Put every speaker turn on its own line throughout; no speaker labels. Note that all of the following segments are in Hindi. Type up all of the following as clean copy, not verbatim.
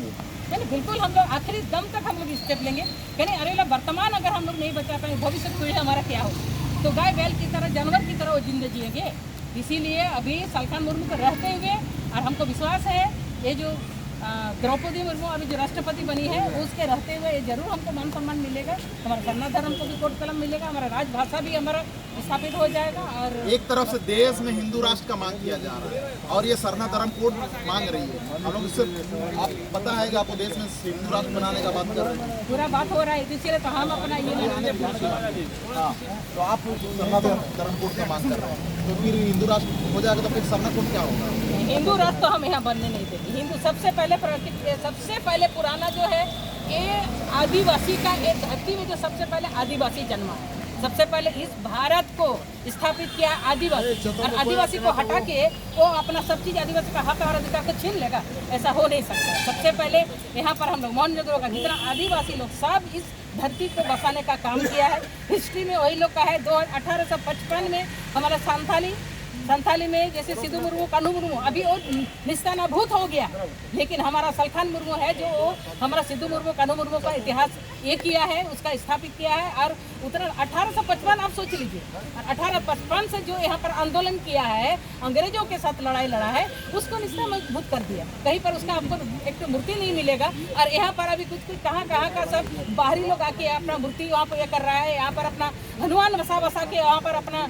रहेंगे?
यानी बिल्कुल हम लोग आखिरी दम तक हम लोग स्टेप लेंगे। यानी अरे वर्तमान अगर हम लोग नहीं बचा पाए, भविष्य की पीढ़ी हमारा क्या हो? तो गाय बैल की तरह, जानवर की तरह वो जिंदगी जिएंगे। इसीलिए अभी सालखान मुर्मू को रहते हुए, और हमको विश्वास है ये जो द्रौपदी मुर्मू अभी जो राष्ट्रपति बनी है, उसके रहते हुए ये जरूर हमको मान सम्मान मिलेगा। हमारा सरना धर्म को भी कोट कलम मिलेगा, हमारा राजभाषा भी हमारा स्थापित हो जाएगा। और
एक तरफ से देश में हिंदू राष्ट्र का मांग किया जा रहा है और ये सरना धर्म कोड मांग रही है। हम लोग इससे, आप पता है कि आपको देश में हिंदू राष्ट्र बनाने का बात कर रहे हैं,
पूरा बात हो रहा है, इसीलिए तो हम अपना ये
हाँ, तो आप सरना धर्म कोड का मांग कर रहे हैं, तो फिर हिंदू राष्ट्र हो जाएगा तो फिर सरना कोड क्या होगा?
हिंदू राष्ट्र तो हम यहाँ बनने नहीं देंगे। हिंदू सबसे पहले पुराना जो है ये आदिवासी का, एक धरती में जो सबसे पहले आदिवासी जन्मा है, सबसे पहले इस भारत को स्थापित किया आदिवासी। और आदिवासी को हटा के वो अपना सब चीज़ आदिवासी का हक और अधिकार को छीन लेगा, ऐसा हो नहीं सकता। सबसे पहले यहाँ पर हम लोग मौर्य का जितना आदिवासी लोग सब इस धरती को बसाने का काम किया है। हिस्ट्री में वही लोग का है। 1855 में हमारा संथाली में जैसे सिद्धू मुर्मू, कान्हू मुर्मू, अभी वो निस्तानाभूत हो गया, लेकिन हमारा सालखान मुर्मू है जो हमारा सिद्धू मुर्मू, कान्हू मुर्मू का इतिहास ये किया है, उसका स्थापित किया है। और उतना 1855 आप सोच लीजिए, 1855 से जो यहाँ पर आंदोलन किया है, अंग्रेजों के साथ लड़ाई लड़ा है, उसको निस्तानाभूत कर दिया। कहीं पर उसका आपको एक तो मूर्ति नहीं मिलेगा। और यहाँ पर अभी कुछ कहाँ का सब बाहरी लोग आके अपना मूर्ति वहाँ पर ये कर रहा है, यहाँ पर अपना हनुमान बसा के वहाँ पर अपना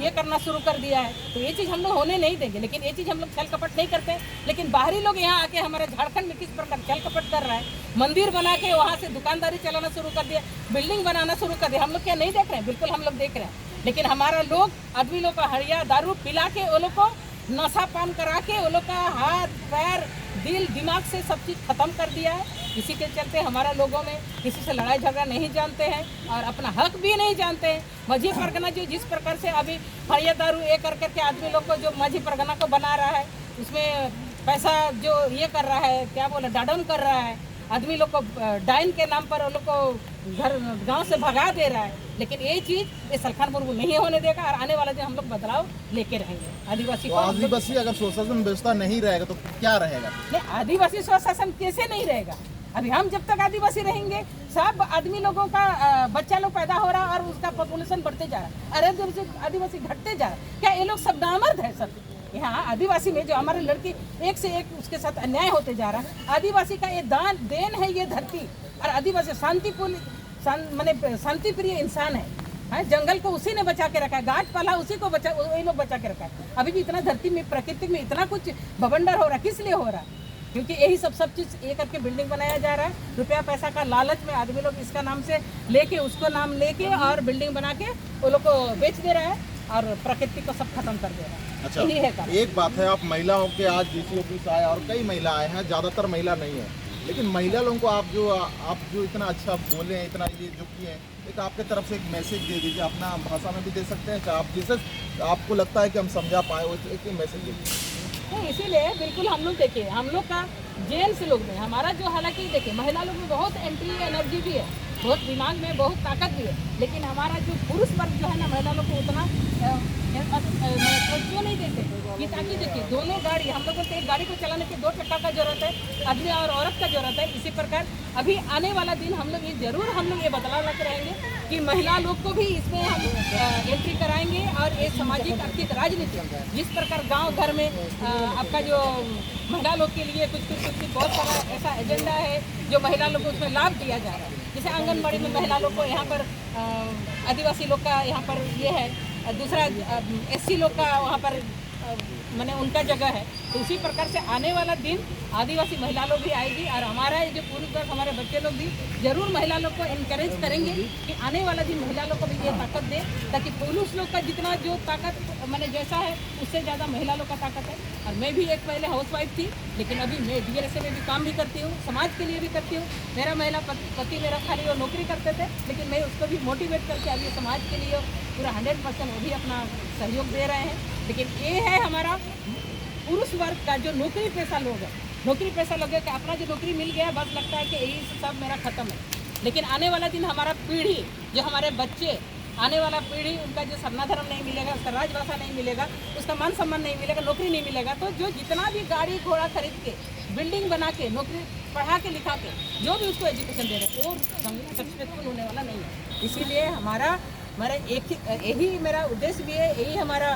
ये करना शुरू कर दिया है। तो ये चीज़ हम लोग होने नहीं देंगे। लेकिन ये चीज़ हम लोग छल कपट नहीं करते। लेकिन बाहरी लोग यहाँ आके हमारे झारखंड में किस प्रकार छल कपट कर रहा है, मंदिर बना के वहाँ से दुकानदारी चलाना शुरू कर दिया, बिल्डिंग बनाना शुरू कर दिया। हम लोग क्या नहीं देख रहे हैं? बिल्कुल हम लोग देख रहे हैं। लेकिन हमारा लोग, आदमी लोग का हड़िया दारू पिला के, वो लोग को नशा पान करा के, वो लोग का हाथ पैर दिल दिमाग से सब चीज़ खत्म कर दिया है। इसी के चलते हमारा लोगों में किसी से लड़ाई झगड़ा नहीं जानते हैं और अपना हक भी नहीं जानते हैं। माझी परगना जो जिस प्रकार से अभी हड़िया दारू ये कर करके आदमी लोग को जो माझी परगना को बना रहा है, उसमें पैसा जो ये कर रहा है, क्या बोले, डाउन कर रहा है, आदमी लोग को डाइन के नाम पर वो लोग को घर गांव से भगा दे रहा है। लेकिन ये चीज़ ये सालखान मुर्मू नहीं होने देगा। और आने वाला जो हम लोग बदलाव लेके रहेंगे आदिवासी को।
आदिवासी अगर स्वशासन व्यवस्था नहीं रहेगा तो क्या रहेगा?
नहीं, आदिवासी स्वशासन कैसे नहीं रहेगा? अभी हम जब तक आदिवासी रहेंगे, सब आदमी लोगों का बच्चा लोग पैदा हो रहा है और उसका पॉपुलेशन बढ़ते जा रहा है। अरे जब आदिवासी घटते जा रहा है, क्या ये लोग सब नामर्द है? सब यहाँ आदिवासी में जो हमारे लड़की एक से एक उसके साथ अन्याय होते जा रहा है। आदिवासी का ये देन है ये धरती। और आदिवासी शांति प्रिय इंसान है। जंगल को उसी ने बचा के रखा है, गाछ पाला उसी को वही लोग बचा के रखा है। अभी भी इतना धरती में, प्रकृति में इतना कुछ बवंडर हो रहा है, किस लिए हो रहा है? क्योंकि यही सब चीज़ ये करके बिल्डिंग बनाया जा रहा है। रुपया पैसा का लालच में आदमी लोग इसका नाम से लेके, उसको नाम लेके और बिल्डिंग बना के वो लोग को बेच दे रहा है और प्रकृति को सब खत्म कर दे रहा है।
अच्छा,
यही है काम।
एक बात है, आप महिलाओं के आज डीसी ऑफिस आए और कई महिला आए हैं, ज़्यादातर महिला नहीं है, लेकिन महिला लोगों को आप जो इतना अच्छा बोले हैं, इतना ये जो किए हैं, एक आपके तरफ से एक मैसेज दे दीजिए। अपना भाषा में भी दे सकते हैं, चाहे आप जिसे आपको लगता है कि हम समझा पाए वो एक मैसेज दे दीजिए।
तो इसीलिए बिल्कुल हम लोग देखिए, हम लोग का जेंट्स लोग में हमारा जो, हालांकि देखिए महिला लोग में बहुत एंट्री एनर्जी भी है, बहुत दिमाग में बहुत ताकत भी है, लेकिन हमारा जो पुरुष वर्ग जो है ना, महिला लोग को उतना तवज्जो नहीं देते कि ताकि देखिए दोनों गाड़ी, हम लोगों को एक गाड़ी को चलाने के 2 चक्का का जरूरत है, आदमी और औरत का जरूरत है। इसी प्रकार अभी आने वाला दिन हम लोग ये जरूर ये बदलाव लेकर रहेंगे कि महिला लोग को भी इसमें हम एंट्री कराएंगे। और ये सामाजिक आर्थिक राजनीति जिस प्रकार गांव घर में आपका जो महिला लोग के लिए कुछ बहुत सारा ऐसा एजेंडा है जो महिला लोग को उसमें लाभ दिया जा रहा है। जैसे आंगनबाड़ी में महिला लोग को यहाँ पर आदिवासी लोग का यहाँ पर ये है, दूसरा SC लोग का वहाँ पर मैंने उनका जगह है। तो उसी प्रकार से आने वाला दिन आदिवासी महिला लोग भी आएगी और हमारा ये जो पूरी तरह हमारे बच्चे लोग भी जरूर महिला लोग को इनकरेज करेंगे कि आने वाला दिन महिला लोग को भी ये ताकत दे, ताकि पुरुष लोग का जितना जो ताकत मैंने जैसा है उससे ज़्यादा महिला लोग का ताकत है। और मैं भी एक पहले हाउसवाइफ थी, लेकिन अभी मैं DRSA में भी काम भी करती हूँ, समाज के लिए भी करती हूँ। मेरा महिला पति मेरा खाली वो नौकरी करते थे, लेकिन मैं उसको भी मोटिवेट करके अभी समाज के लिए पूरा 100% वो भी अपना सहयोग दे रहे हैं। लेकिन ये है हमारा पुरुष वर्ग का जो नौकरी पेशा लोग है, नौकरी पेशा लोग है कि अपना जो नौकरी मिल गया, बस लगता है कि यही सब मेरा खत्म है। लेकिन आने वाला दिन हमारा पीढ़ी, जो हमारे बच्चे, आने वाला पीढ़ी, उनका जो सरना धर्म नहीं मिलेगा, उसका राजभाषा नहीं मिलेगा, उसका मान सम्मान नहीं मिलेगा, नौकरी नहीं मिलेगा, तो जो जितना भी गाड़ी घोड़ा खरीद के बिल्डिंग बना के नौकरी पढ़ा के लिखा के जो भी उसको एजुकेशन दे रहे हैं वो सक्सेसफुल होने वाला नहीं है। इसीलिए हमारा यही मेरा उद्देश्य भी है, यही हमारा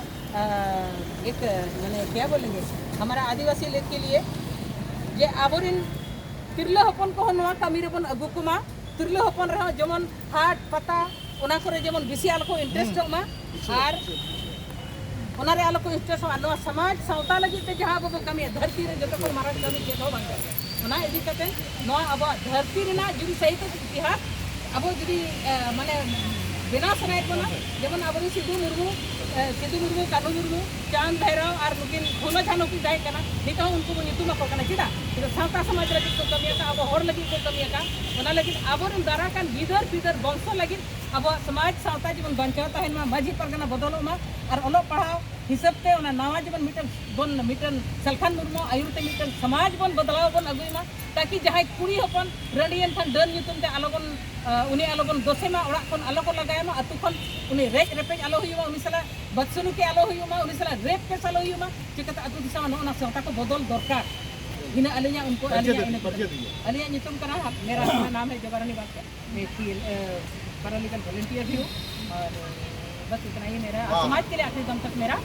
एक मैंने क्या बोलेंगे हमारा आदिवासी लोग के लिए ये आबोरिन तिरला हपन को नवा कमी रे बन अगु कुमा तिरला हपन रहा जेमन हाट पता ओना करे जेमन बेसी आलो को इंटरेस्ट होमा आर ओना रे आलो को इंटरेस्ट हो नवा समाज सावता लगी ते जहां बबो कमी धरती रे जतो को मारा कमी के हो बांगे ओना इदी कते नवा अब धरती रे ना जुदी सही तो इतिहास अब जुदी माने बिना सनाय बना जेमन आबोरी सिद्धू मुर्मू कानू मुर्मू चांद भैरव और नुकिन फूलो झानो की जाए कना नितो उनको नितुमा को कना चिदा तो सावता समाज लगी को कमिया का अब हर लगी को कमिया का ओना लगी आबोरन दारा कान बिदर वंश लगी अब समाज सावता जीवन बंचाता है माझी परगना बदलो मा और ओलो पढ़ाओ हिसाब ते ओना नवा जीवन मिटन सलखान मुर्मू आयुते मिटन समाज बन बदलाव बन अगुइमा ताकि जहां कुड़ी हपन रडियन खान डन युतुम ते आलोगन उनी आलोगन दोसेमा ओड़ा कोन आलो को लगायमा अतु खन उनी रेज रेपेज आलो हुयुमा उनी सला बदसुनु के आलो हुयुमा उनी सला रेप के सालो हुयुमा चिकता अतु दिशा नो ना सौता को बदल दरकार इन अलिया उनको अलिया नितुम करा मेरा नाम है जबरानी बात मैं पैरालीगल वॉलंटियर भी हूँ और बस इतना ही मेरा समाज के लिए आखिरी दम तक मेरा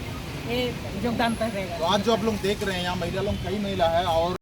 ये योगदान रहेगा।
तो आज जो आप लोग देख रहे हैं यहाँ महिला लोग कई महिला है और